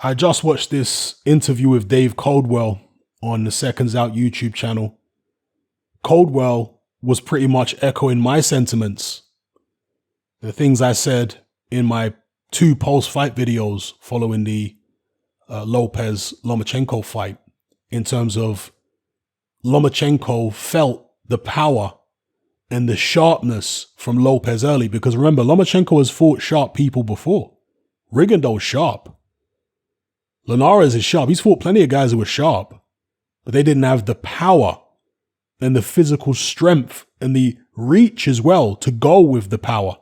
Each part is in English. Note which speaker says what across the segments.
Speaker 1: I just watched this interview with Dave Coldwell on the Seconds Out YouTube channel. Coldwell was pretty much echoing my sentiments, the things I said in my 2 post-fight videos following the Lopez-Lomachenko fight, in terms of Lomachenko felt the power and the sharpness from Lopez early. Because remember, Lomachenko has fought sharp people before. Rigondol's sharp. Linares is sharp. He's fought plenty of guys who were sharp, but they didn't have the power and the physical strength and the reach as well to go with the power,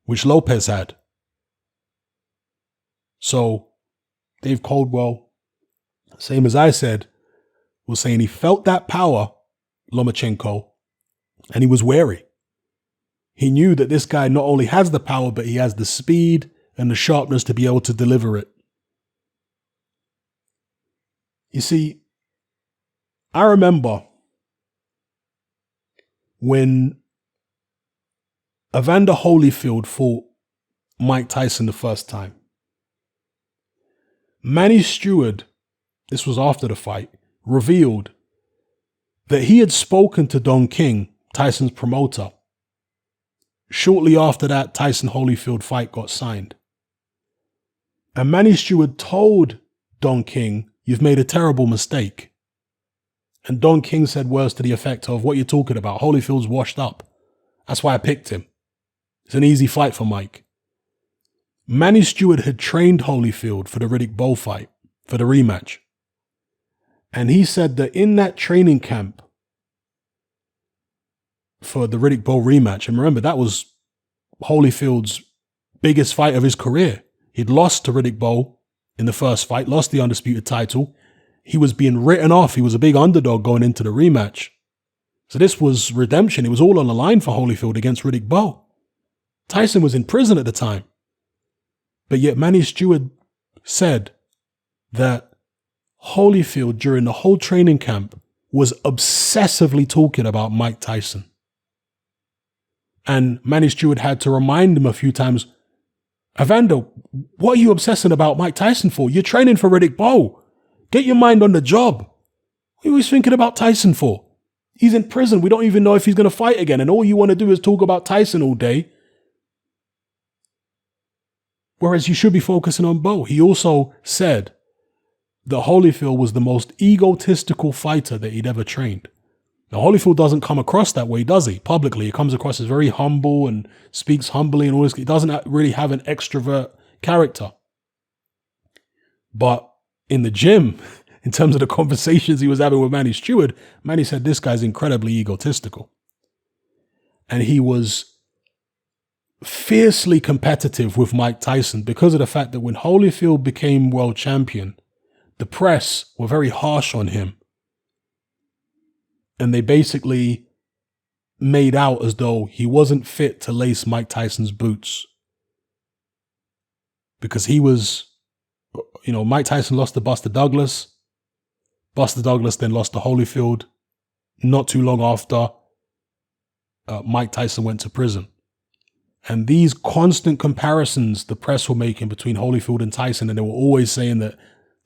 Speaker 1: which Lopez had. So Dave Coldwell, same as I said, was saying he felt that power, Lomachenko, and he was wary. He knew that this guy not only has the power, but he has the speed and the sharpness to be able to deliver it. You see, I remember when Evander Holyfield fought Mike Tyson the first time. Manny Stewart, this was after the fight, revealed that he had spoken to Don King, Tyson's promoter, shortly after that Tyson Holyfield fight got signed. And Manny Stewart told Don King, "You've made a terrible mistake." And Don King said words to the effect of, "What you're talking about, Holyfield's washed up. That's why I picked him. It's an easy fight for Mike." Manny Stewart had trained Holyfield for the Riddick Bowe fight, for the rematch. And he said that in that training camp for the Riddick Bowe rematch, and remember, that was Holyfield's biggest fight of his career. He'd lost to Riddick Bowe in the first fight, lost the undisputed title. He was being written off. He was a big underdog going into the rematch. So this was redemption. It was all on the line for Holyfield against Riddick Bowe. Tyson was in prison at the time. But yet Manny Stewart said that Holyfield during the whole training camp was obsessively talking about Mike Tyson. And Manny Stewart had to remind him a few times, "Evander, what are you obsessing about Mike Tyson for? You're training for Riddick Bowe. Get your mind on the job. What are you always thinking about Tyson for? He's in prison. We don't even know if he's going to fight again. And all you want to do is talk about Tyson all day. Whereas you should be focusing on Bowe." He also said that Holyfield was the most egotistical fighter that he'd ever trained. Now, Holyfield doesn't come across that way, does he? Publicly, he comes across as very humble and speaks humbly and all this. He doesn't really have an extrovert character. But in the gym, in terms of the conversations he was having with Manny Stewart, Manny said this guy's incredibly egotistical. And he was fiercely competitive with Mike Tyson because of the fact that when Holyfield became world champion, the press were very harsh on him. And they basically made out as though he wasn't fit to lace Mike Tyson's boots. Because he was, Mike Tyson lost to Buster Douglas. Buster Douglas then lost to Holyfield. Not too long after, Mike Tyson went to prison. And these constant comparisons the press were making between Holyfield and Tyson, and they were always saying that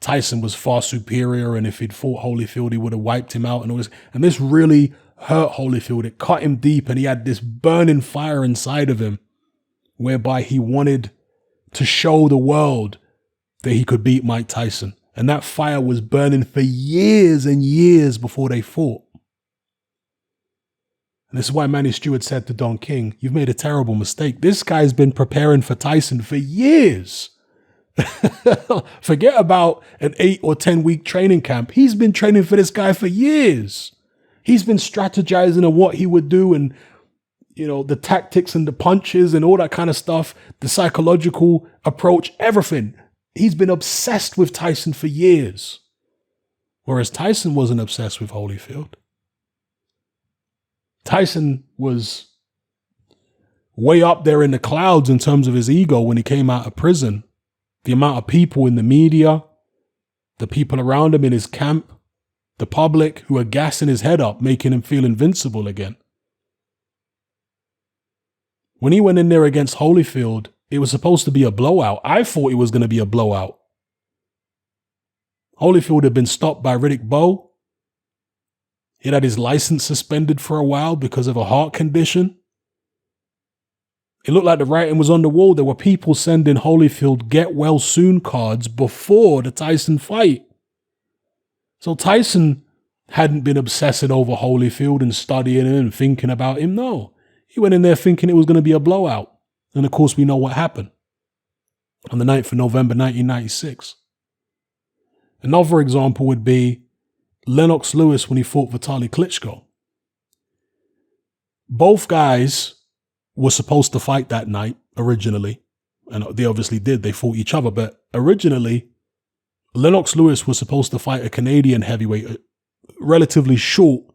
Speaker 1: Tyson was far superior, and if he'd fought Holyfield, he would have wiped him out and all this. And this really hurt Holyfield. It cut him deep, and he had this burning fire inside of him whereby he wanted to show the world that he could beat Mike Tyson. And that fire was burning for years and years before they fought. And this is why Manny Stewart said to Don King, "You've made a terrible mistake. This guy's been preparing for Tyson for years." Forget about an 8 or 10 week training camp. He's been training for this guy for years. He's been strategizing on what he would do and, the tactics and the punches and all that kind of stuff, the psychological approach, everything. He's been obsessed with Tyson for years. Whereas Tyson wasn't obsessed with Holyfield. Tyson was way up there in the clouds in terms of his ego when he came out of prison. The amount of people in the media, the people around him in his camp, the public who are gassing his head up, making him feel invincible again. When he went in there against Holyfield, it was supposed to be a blowout. I thought it was going to be a blowout. Holyfield had been stopped by Riddick Bowe. He'd had his license suspended for a while because of a heart condition. It looked like the writing was on the wall. There were people sending Holyfield get well soon cards before the Tyson fight. So Tyson hadn't been obsessing over Holyfield and studying him and thinking about him. No, he went in there thinking it was going to be a blowout. And of course, we know what happened on the 9th of November, 1996. Another example would be Lennox Lewis when he fought Vasyl Klitschko. Both guys were supposed to fight that night originally, and they obviously did. They fought each other, but originally, Lennox Lewis was supposed to fight a Canadian heavyweight, a relatively short,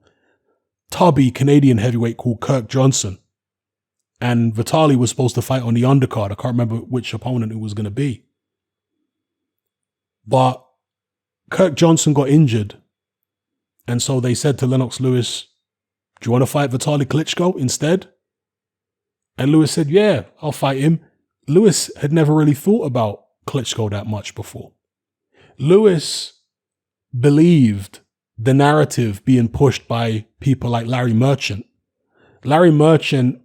Speaker 1: tubby Canadian heavyweight called Kirk Johnson. And Vasyl was supposed to fight on the undercard. I can't remember which opponent it was going to be. But Kirk Johnson got injured. And so they said to Lennox Lewis, do you want to fight Vasyl Klitschko instead? And Lewis said, yeah, I'll fight him. Lewis had never really thought about Klitschko that much before. Lewis believed the narrative being pushed by people like Larry Merchant. Larry Merchant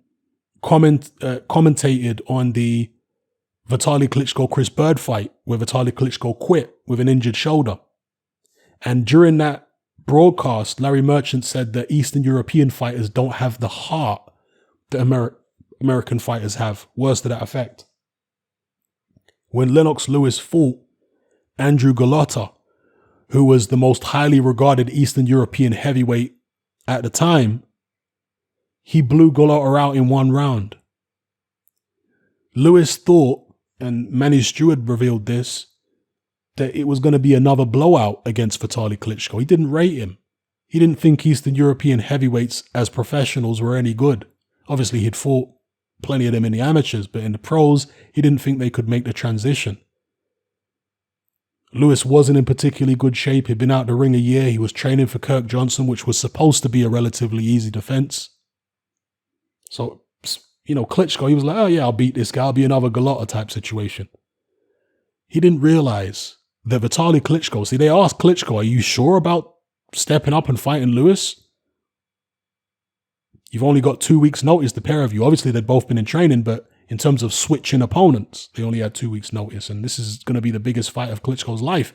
Speaker 1: commentated on the Vasyl Klitschko-Chris Bird fight where Vasyl Klitschko quit with an injured shoulder. And during that broadcast, Larry Merchant said that Eastern European fighters don't have the heart that American fighters have. Words to that effect. When Lennox Lewis fought Andrew Golota, who was the most highly regarded Eastern European heavyweight at the time, he blew Golota out in one round. Lewis thought, and Manny Stewart revealed this, that it was going to be another blowout against Vasyl Klitschko. He didn't rate him. He didn't think Eastern European heavyweights as professionals were any good. Obviously, he'd fought plenty of them in the amateurs, but in the pros, he didn't think they could make the transition. Lewis wasn't in particularly good shape. He'd been out the ring a year. He was training for Kirk Johnson, which was supposed to be a relatively easy defense. So, Klitschko, he was like, oh yeah, I'll beat this guy. I'll be another Golota type situation. He didn't realize that Vasyl Klitschko, see, they asked Klitschko, are you sure about stepping up and fighting Lewis? You've only got 2 weeks notice, the pair of you. Obviously, they'd both been in training, but in terms of switching opponents, they only had 2 weeks notice. And this is going to be the biggest fight of Klitschko's life.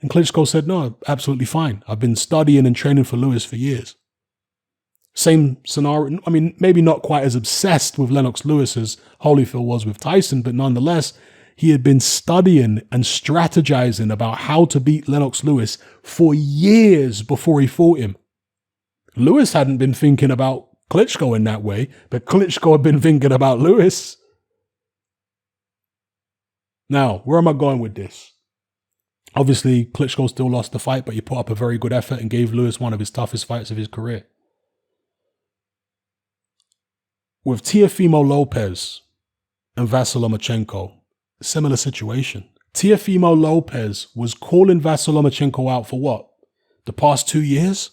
Speaker 1: And Klitschko said, no, absolutely fine. I've been studying and training for Lewis for years. Same scenario. I mean, maybe not quite as obsessed with Lennox Lewis as Holyfield was with Tyson, but nonetheless, he had been studying and strategizing about how to beat Lennox Lewis for years before he fought him. Lewis hadn't been thinking about Klitschko in that way, but Klitschko had been thinking about Lewis. Now, where am I going with this? Obviously, Klitschko still lost the fight, but he put up a very good effort and gave Lewis one of his toughest fights of his career. With Teofimo Lopez and Vasyl Lomachenko, similar situation. Teofimo Lopez was calling Vasyl Lomachenko out for what? The past 2 years?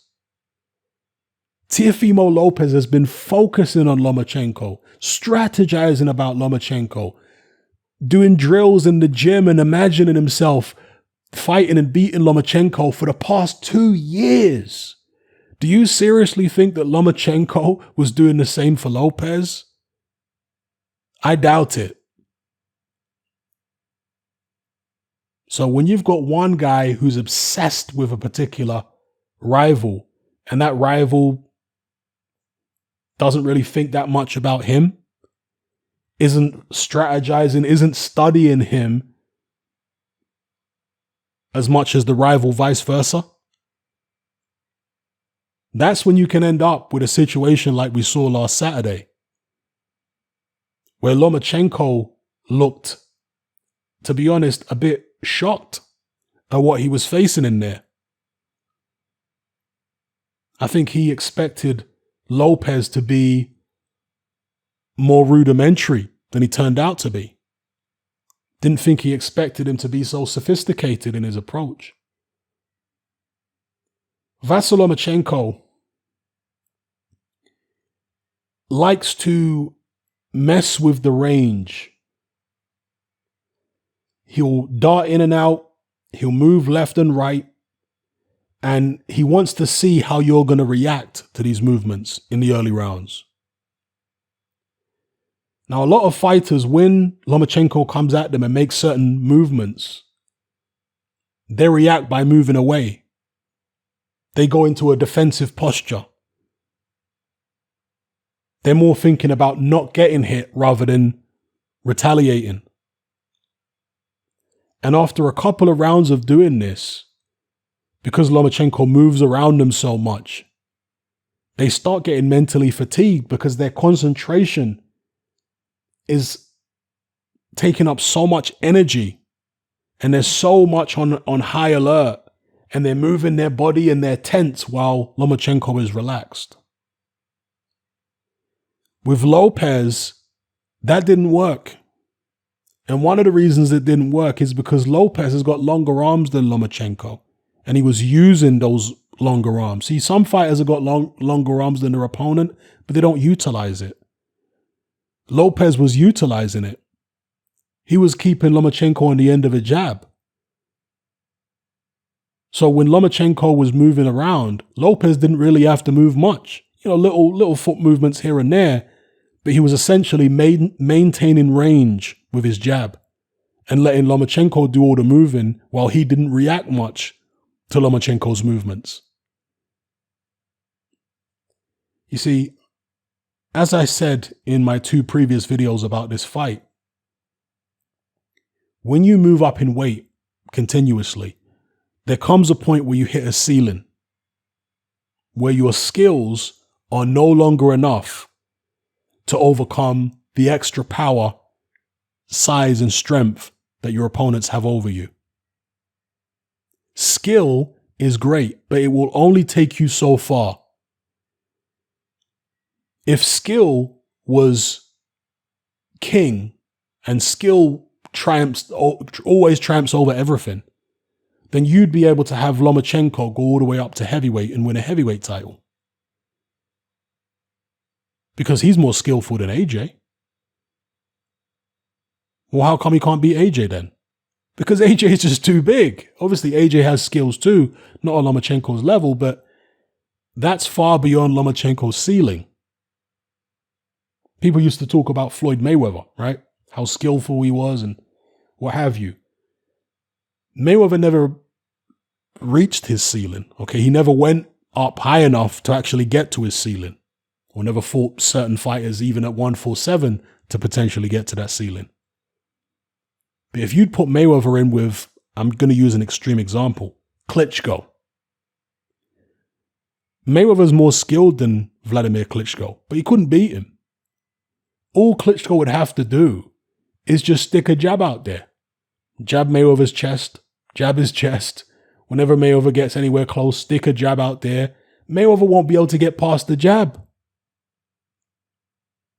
Speaker 1: Teofimo Lopez has been focusing on Lomachenko, strategizing about Lomachenko, doing drills in the gym and imagining himself fighting and beating Lomachenko for the past 2 years. Do you seriously think that Lomachenko was doing the same for Lopez? I doubt it. So when you've got one guy who's obsessed with a particular rival, and that rival doesn't really think that much about him, isn't strategizing, isn't studying him as much as the rival, vice versa, that's when you can end up with a situation like we saw last Saturday, where Lomachenko looked, to be honest, a bit shocked at what he was facing in there. I think he expected Lopez to be more rudimentary than he turned out to be. Didn't think he expected him to be so sophisticated in his approach. Vasyl Lomachenko likes to mess with the range. He'll dart in and out. He'll move left and right. And he wants to see how you're going to react to these movements in the early rounds. Now, a lot of fighters, when Lomachenko comes at them and makes certain movements, they react by moving away. They go into a defensive posture. They're more thinking about not getting hit rather than retaliating. And after a couple of rounds of doing this, because Lomachenko moves around them so much, they start getting mentally fatigued because their concentration is taking up so much energy and they're so much on high alert and they're moving their body and they're tense while Lomachenko is relaxed. With Lopez, that didn't work. And one of the reasons it didn't work is because Lopez has got longer arms than Lomachenko. And he was using those longer arms. See, some fighters have got longer arms than their opponent, but they don't utilize it. Lopez was utilizing it. He was keeping Lomachenko on the end of a jab. So when Lomachenko was moving around, Lopez didn't really have to move much. Little foot movements here and there, but he was essentially maintaining range with his jab and letting Lomachenko do all the moving while he didn't react much to Lomachenko's movements. You see, as I said in my 2 previous videos about this fight, when you move up in weight continuously, there comes a point where you hit a ceiling, where your skills are no longer enough to overcome the extra power, size, and strength that your opponents have over you. Skill is great, but it will only take you so far. If skill was king and skill always triumphs over everything, then you'd be able to have Lomachenko go all the way up to heavyweight and win a heavyweight title. Because he's more skillful than AJ. Well, how come he can't beat AJ then? Because AJ is just too big. Obviously, AJ has skills too, not on Lomachenko's level, but that's far beyond Lomachenko's ceiling. People used to talk about Floyd Mayweather, right? How skillful he was and what have you. Mayweather never reached his ceiling, okay? He never went up high enough to actually get to his ceiling, or never fought certain fighters even at 147 to potentially get to that ceiling. But if you'd put Mayweather in with, I'm going to use an extreme example, Klitschko. Mayweather's more skilled than Vladimir Klitschko, but he couldn't beat him. All Klitschko would have to do is just stick a jab out there. Jab Mayweather's chest, jab his chest. Whenever Mayweather gets anywhere close, stick a jab out there. Mayweather won't be able to get past the jab.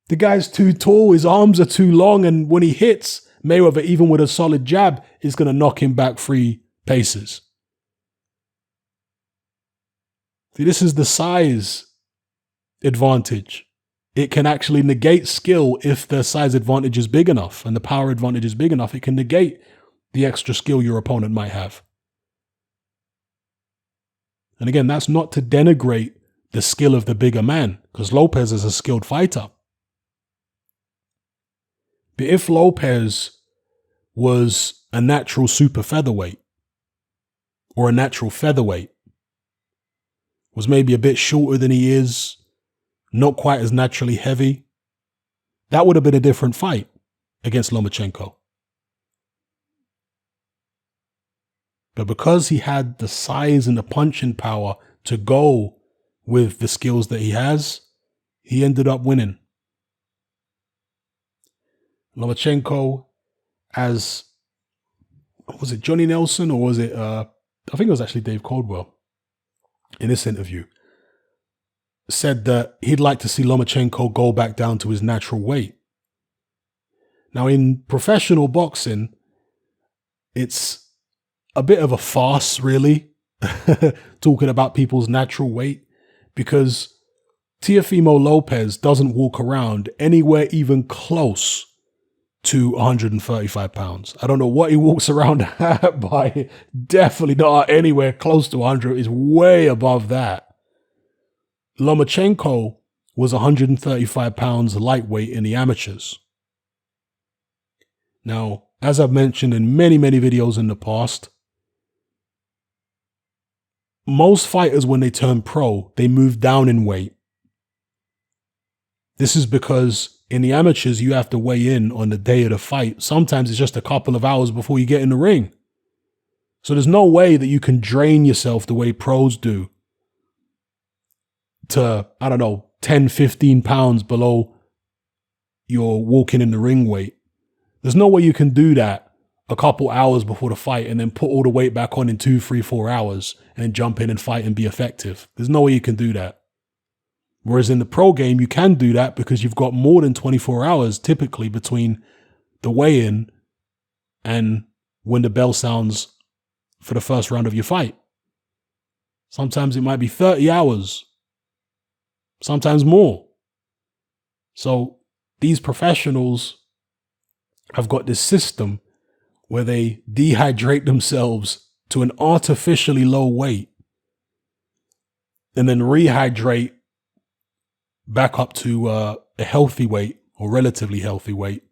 Speaker 1: The guy's too tall, his arms are too long, and when he hits, Mayweather, even with a solid jab, is going to knock him back 3 paces. See, this is the size advantage. It can actually negate skill if the size advantage is big enough and the power advantage is big enough. It can negate the extra skill your opponent might have. And again, that's not to denigrate the skill of the bigger man, because Lopez is a skilled fighter. But if Lopez was a natural super featherweight or a natural featherweight, was maybe a bit shorter than he is, not quite as naturally heavy, that would have been a different fight against Lomachenko. But because he had the size and the punching power to go with the skills that he has, he ended up winning. Lomachenko, as, was it Johnny Nelson or was it, I think it was actually Dave Caldwell in this interview, said that he'd like to see Lomachenko go back down to his natural weight. Now, in professional boxing, it's a bit of a farce, really, talking about people's natural weight, because Teofimo Lopez doesn't walk around anywhere even close to 135 pounds. I don't know what he walks around at, but definitely not anywhere close to 100. It's way above that. Lomachenko was 135 pounds lightweight in the amateurs. Now, as I've mentioned in many, many videos in the past, most fighters, when they turn pro, they move down in weight. This is because in the amateurs, you have to weigh in on the day of the fight. Sometimes it's just a couple of hours before you get in the ring. So there's no way that you can drain yourself the way pros do to, 10, 15 pounds below your walking in the ring weight. There's no way you can do that a couple hours before the fight and then put all the weight back on in 2, 3, 4 hours and then jump in and fight and be effective. There's no way you can do that. Whereas in the pro game, you can do that because you've got more than 24 hours typically between the weigh-in and when the bell sounds for the first round of your fight. Sometimes it might be 30 hours, sometimes more. So these professionals have got this system where they dehydrate themselves to an artificially low weight and then rehydrate back up to a healthy weight or relatively healthy weight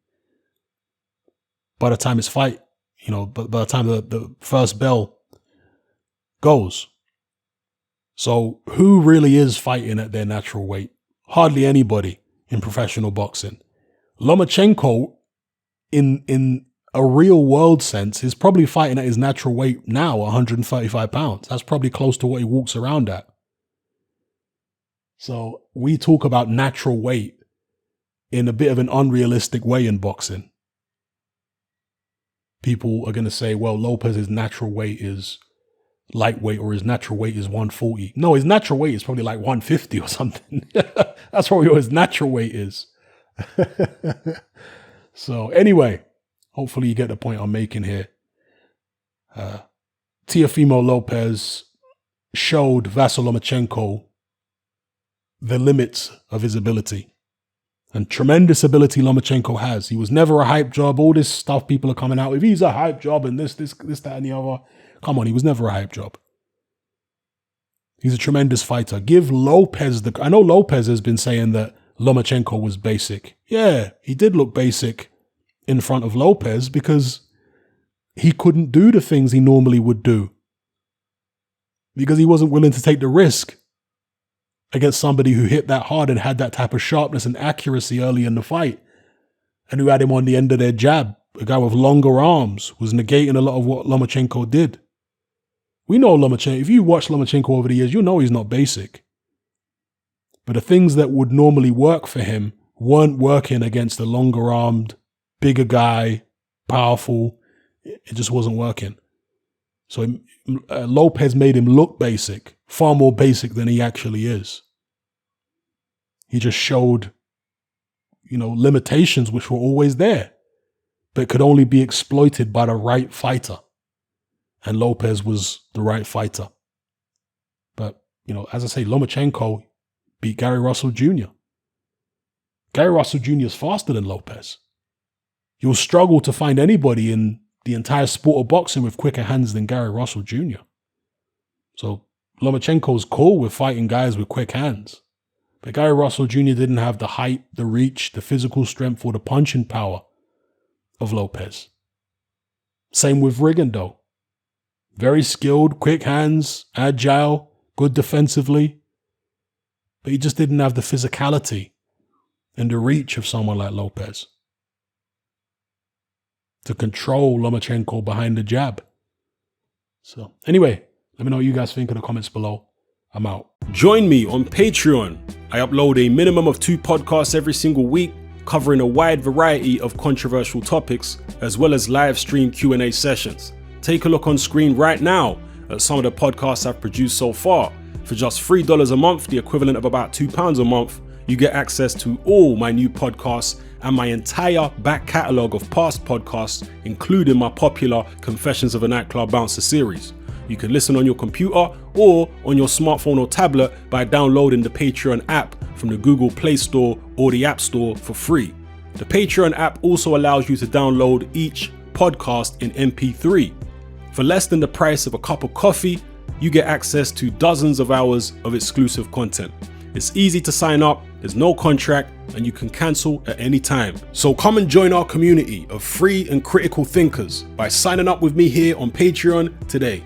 Speaker 1: by the time it's fight, by the time the first bell goes. So who really is fighting at their natural weight? Hardly anybody in professional boxing. Lomachenko, in a real world sense, is probably fighting at his natural weight now, 135 pounds. That's probably close to what he walks around at. So we talk about natural weight in a bit of an unrealistic way in boxing. People are going to say, well, Lopez's natural weight is lightweight or his natural weight is 140. No, his natural weight is probably like 150 or something. That's probably what his natural weight is. So anyway, hopefully you get the point I'm making here. Teofimo Lopez showed Vasyl Lomachenko the limits of his ability. And tremendous ability Lomachenko has. He was never a hype job. All this stuff people are coming out with. He's a hype job and this, that, and the other. Come on, he was never a hype job. He's a tremendous fighter. Give Lopez I know Lopez has been saying that Lomachenko was basic. Yeah, he did look basic in front of Lopez because he couldn't do the things he normally would do. Because he wasn't willing to take the risk against somebody who hit that hard and had that type of sharpness and accuracy early in the fight, and who had him on the end of their jab. A guy with longer arms was negating a lot of what Lomachenko did. We know Lomachenko. If you watch Lomachenko over the years, you know he's not basic. But the things that would normally work for him weren't working against a longer-armed, bigger guy, powerful. It just wasn't working. So Lopez made him look basic, far more basic than he actually is. He just showed, limitations which were always there, but could only be exploited by the right fighter. And Lopez was the right fighter. But, as I say, Lomachenko beat Gary Russell Jr. Gary Russell Jr. is faster than Lopez. You'll struggle to find anybody in the entire sport of boxing with quicker hands than Gary Russell Jr. So Lomachenko's cool with fighting guys with quick hands. But Gary Russell Jr. didn't have the height, the reach, the physical strength, or the punching power of Lopez. Same with Rigondeaux. Very skilled, quick hands, agile, good defensively. But he just didn't have the physicality and the reach of someone like Lopez to control Lomachenko behind the jab. So anyway, let me know what you guys think in the comments below. I'm out. Join me on Patreon. I upload a minimum of 2 podcasts every single week, covering a wide variety of controversial topics, as well as live stream Q&A sessions. Take a look on screen right now at some of the podcasts I've produced so far. For just $3 a month, the equivalent of about £2 a month, you get access to all my new podcasts and my entire back catalogue of past podcasts, including my popular Confessions of a Nightclub Bouncer series. You can listen on your computer or on your smartphone or tablet by downloading the Patreon app from the Google Play Store or the App Store for free. The Patreon app also allows you to download each podcast in MP3. For less than the price of a cup of coffee, you get access to dozens of hours of exclusive content. It's easy to sign up, there's no contract, and you can cancel at any time. So come and join our community of free and critical thinkers by signing up with me here on Patreon today.